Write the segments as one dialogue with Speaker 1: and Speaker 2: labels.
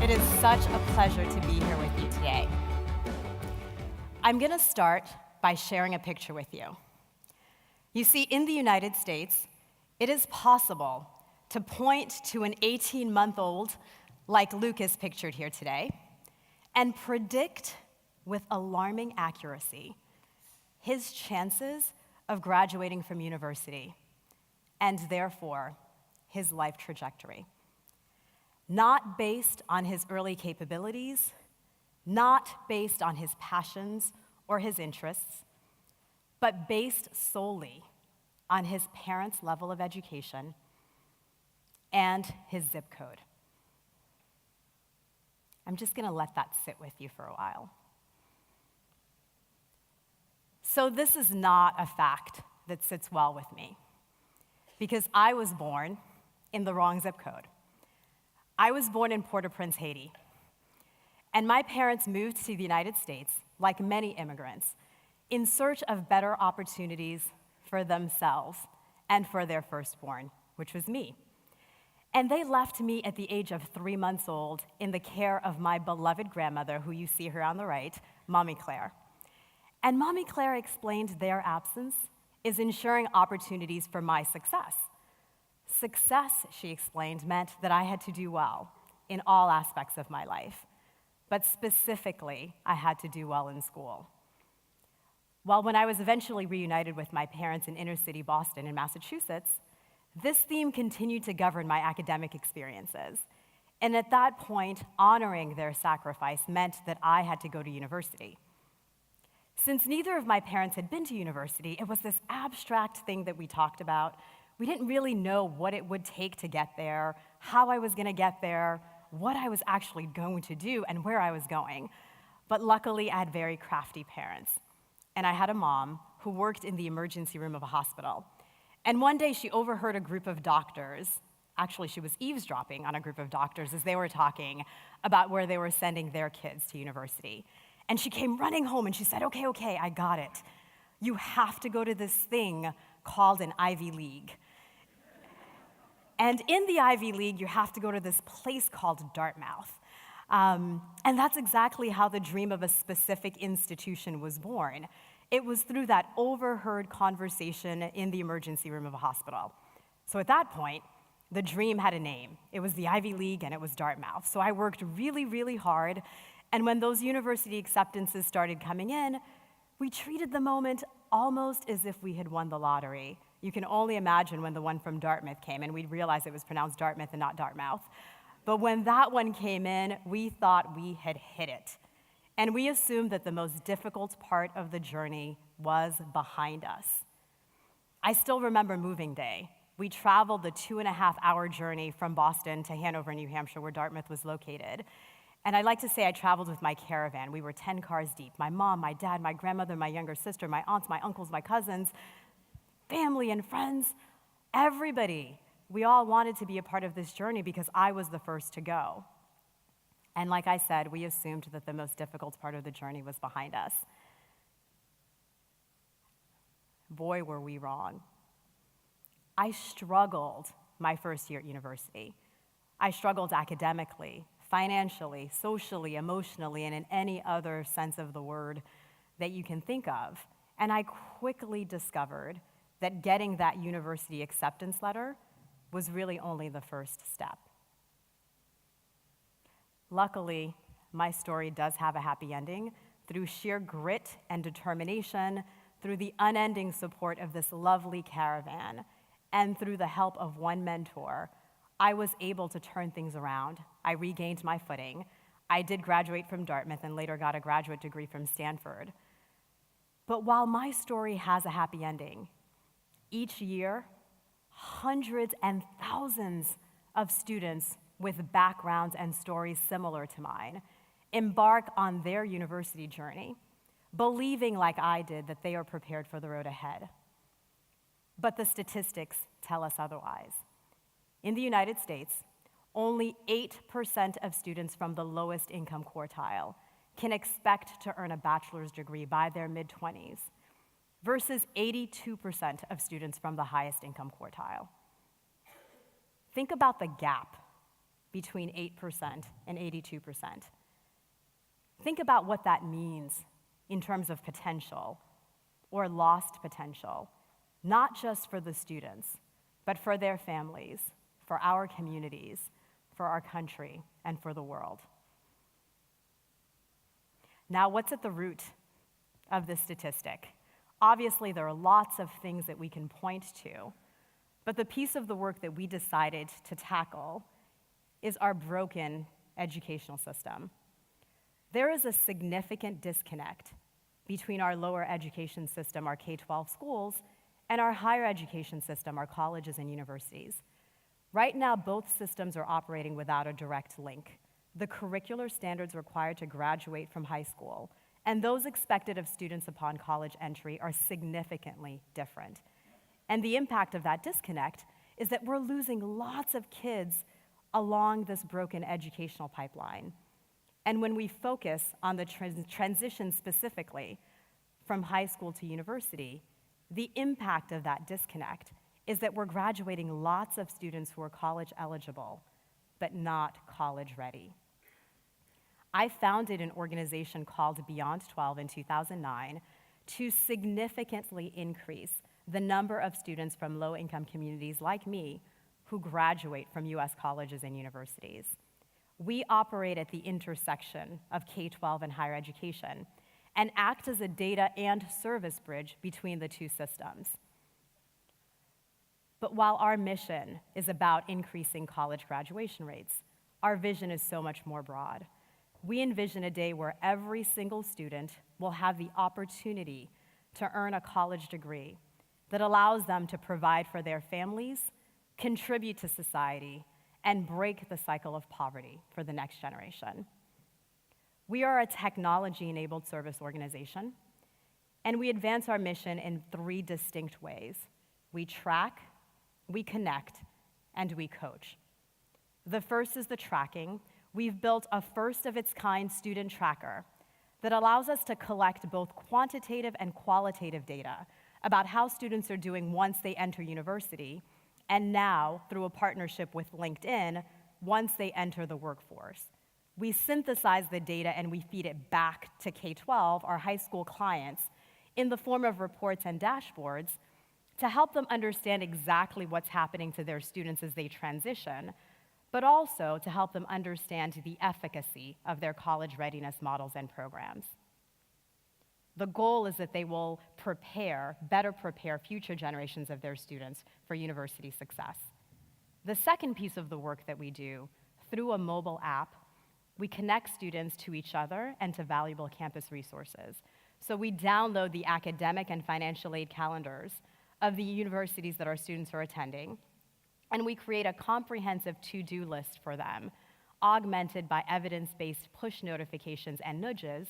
Speaker 1: It is such a pleasure to be here with you today. I'm going to start by sharing a picture with you. You see, in the United States, it is possible to point to an 18-month-old, like Lucas pictured here today, and predict with alarming accuracy his chances of graduating from university, and therefore, his life trajectory. Not based on his early capabilities, not based on his passions or his interests, but based solely on his parents' level of education and his zip code. I'm just going to let that sit with you for a while. So this is not a fact that sits well with me, because I was born in the wrong zip code. I was born in Port-au-Prince, Haiti, and my parents moved to the United States, like many immigrants, in search of better opportunities for themselves and for their firstborn, which was me. And they left me at the age of 3 months old in the care of my beloved grandmother, who you see here on the right, Mommy Claire. And Mommy Claire explained their absence is ensuring opportunities for my success. Success, she explained, meant that I had to do well in all aspects of my life, but specifically, I had to do well in school. Well, when I was eventually reunited with my parents in inner-city Boston in Massachusetts, this theme continued to govern my academic experiences. And at that point, honoring their sacrifice meant that I had to go to university. Since neither of my parents had been to university, it was this abstract thing that we talked about. We didn't really know what it would take to get there, how I was going to get there, what I was actually going to do, and where I was going. But luckily, I had very crafty parents. And I had a mom who worked in the emergency room of a hospital. And one day, she overheard a group of doctors. Actually, she was eavesdropping on a group of doctors as they were talking about where they were sending their kids to university. And she came running home and she said, okay, I got it. You have to go to this thing called an Ivy League. And in the Ivy League, you have to go to this place called Dartmouth. And that's exactly how the dream of a specific institution was born. It was through that overheard conversation in the emergency room of a hospital. So at that point, the dream had a name. It was the Ivy League and it was Dartmouth. So I worked really, really hard. And when those university acceptances started coming in, we treated the moment almost as if we had won the lottery. You can only imagine when the one from Dartmouth came in, we'd realize it was pronounced Dartmouth and not Dartmouth. But when that one came in, we thought we had hit it. And we assumed that the most difficult part of the journey was behind us. I still remember moving day. We traveled the 2.5-hour journey from Boston to Hanover, New Hampshire, where Dartmouth was located. And I'd like to say I traveled with my caravan. We were 10 cars deep. My mom, my dad, my grandmother, my younger sister, my aunts, my uncles, my cousins, family and friends, everybody. We all wanted to be a part of this journey because I was the first to go. And like I said, we assumed that the most difficult part of the journey was behind us. Boy, were we wrong. I struggled my first year at university. I struggled academically, financially, socially, emotionally, and in any other sense of the word that you can think of. And I quickly discovered that getting that university acceptance letter was really only the first step. Luckily, my story does have a happy ending. Through sheer grit and determination, through the unending support of this lovely caravan, and through the help of one mentor, I was able to turn things around. I regained my footing. I did graduate from Dartmouth and later got a graduate degree from Stanford. But while my story has a happy ending, each year, hundreds and thousands of students with backgrounds and stories similar to mine embark on their university journey, believing like I did that they are prepared for the road ahead. But the statistics tell us otherwise. In the United States, only 8% of students from the lowest income quartile can expect to earn a bachelor's degree by their mid-20s, versus 82% of students from the highest income quartile. Think about the gap between 8% and 82%. Think about what that means in terms of potential or lost potential, not just for the students, but for their families, for our communities, for our country, and for the world. Now, what's at the root of this statistic? Obviously, there are lots of things that we can point to, but the piece of the work that we decided to tackle is our broken educational system. There is a significant disconnect between our lower education system, our K-12 schools, and our higher education system, our colleges and universities. Right now, both systems are operating without a direct link. The curricular standards required to graduate from high school and those expected of students upon college entry are significantly different. And the impact of that disconnect is that we're losing lots of kids along this broken educational pipeline. And when we focus on the transition specifically from high school to university, the impact of that disconnect is that we're graduating lots of students who are college eligible, but not college ready. I founded an organization called Beyond 12 in 2009 to significantly increase the number of students from low-income communities like me who graduate from US colleges and universities. We operate at the intersection of K-12 and higher education and act as a data and service bridge between the two systems. But while our mission is about increasing college graduation rates, our vision is so much more broad. We envision a day where every single student will have the opportunity to earn a college degree that allows them to provide for their families, contribute to society, and break the cycle of poverty for the next generation. We are a technology-enabled service organization, and we advance our mission in 3 distinct ways. We track, we connect, and we coach. The first is the tracking. We've built a first-of-its-kind student tracker that allows us to collect both quantitative and qualitative data about how students are doing once they enter university, and now, through a partnership with LinkedIn, once they enter the workforce. We synthesize the data and we feed it back to K-12, our high school clients, in the form of reports and dashboards to help them understand exactly what's happening to their students as they transition, but also to help them understand the efficacy of their college readiness models and programs. The goal is that they will better prepare future generations of their students for university success. The second piece of the work that we do, through a mobile app, we connect students to each other and to valuable campus resources. So we download the academic and financial aid calendars of the universities that our students are attending, and we create a comprehensive to-do list for them, augmented by evidence-based push notifications and nudges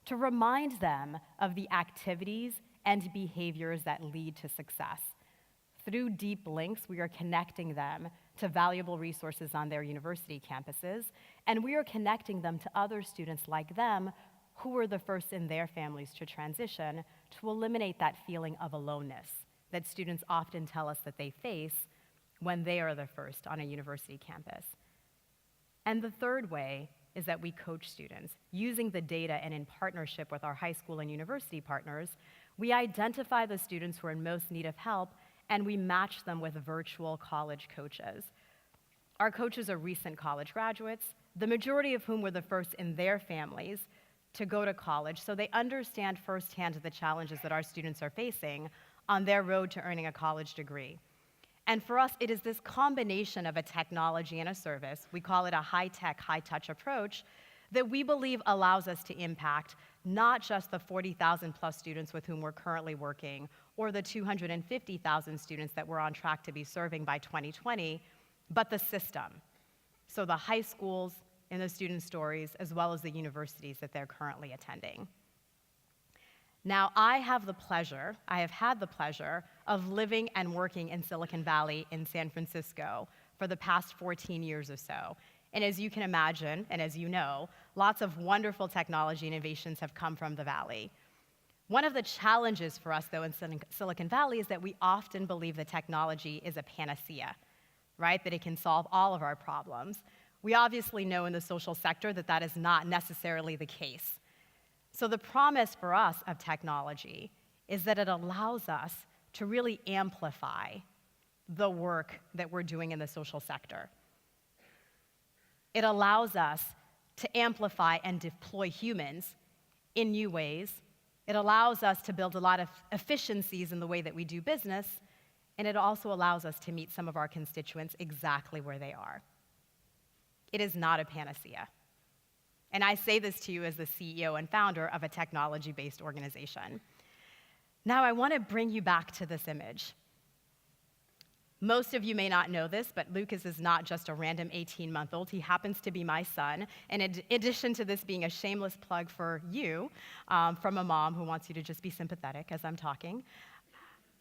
Speaker 1: to remind them of the activities and behaviors that lead to success. Through deep links, we are connecting them to valuable resources on their university campuses, and we are connecting them to other students like them who were the first in their families to transition, to eliminate that feeling of aloneness that students often tell us that they face when they are the first on a university campus. And the third way is that we coach students. Using the data and in partnership with our high school and university partners, we identify the students who are in most need of help, and we match them with virtual college coaches. Our coaches are recent college graduates, the majority of whom were the first in their families to go to college, so they understand firsthand the challenges that our students are facing on their road to earning a college degree. And for us, it is this combination of a technology and a service, we call it a high-tech, high-touch approach, that we believe allows us to impact not just the 40,000 plus students with whom we're currently working, or the 250,000 students that we're on track to be serving by 2020, but the system. So the high schools and the student stories, as well as the universities that they're currently attending. Now, I have had the pleasure of living and working in Silicon Valley in San Francisco for the past 14 years or so. And as you can imagine, and as you know, lots of wonderful technology innovations have come from the Valley. One of the challenges for us, though, in Silicon Valley is that we often believe that technology is a panacea, right? That it can solve all of our problems. We obviously know in the social sector that that is not necessarily the case. So the promise for us of technology is that it allows us to really amplify the work that we're doing in the social sector. It allows us to amplify and deploy humans in new ways. It allows us to build a lot of efficiencies in the way that we do business, and it also allows us to meet some of our constituents exactly where they are. It is not a panacea. And I say this to you as the CEO and founder of a technology-based organization. Now, I want to bring you back to this image. Most of you may not know this, but Lucas is not just a random 18-month-old. He happens to be my son. And in addition to this being a shameless plug for you, from a mom who wants you to just be sympathetic as I'm talking,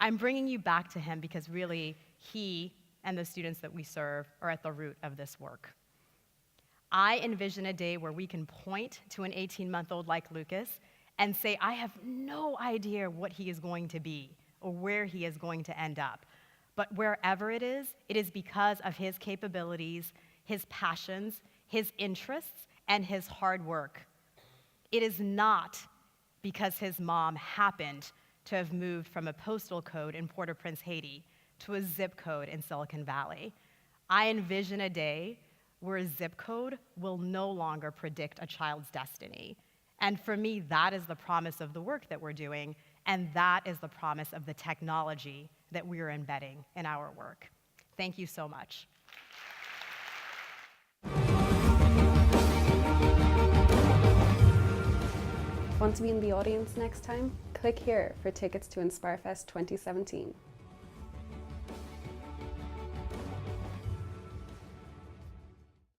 Speaker 1: I'm bringing you back to him because really he and the students that we serve are at the root of this work. I envision a day where we can point to an 18-month-old like Lucas and say, I have no idea what he is going to be or where he is going to end up. But wherever it is because of his capabilities, his passions, his interests, and his hard work. It is not because his mom happened to have moved from a postal code in Port-au-Prince, Haiti, to a zip code in Silicon Valley. I envision a day where a zip code will no longer predict a child's destiny. And for me, that is the promise of the work that we're doing, and that is the promise of the technology that we are embedding in our work. Thank you so much.
Speaker 2: Want to be in the audience next time? Click here for tickets to Inspirefest 2017.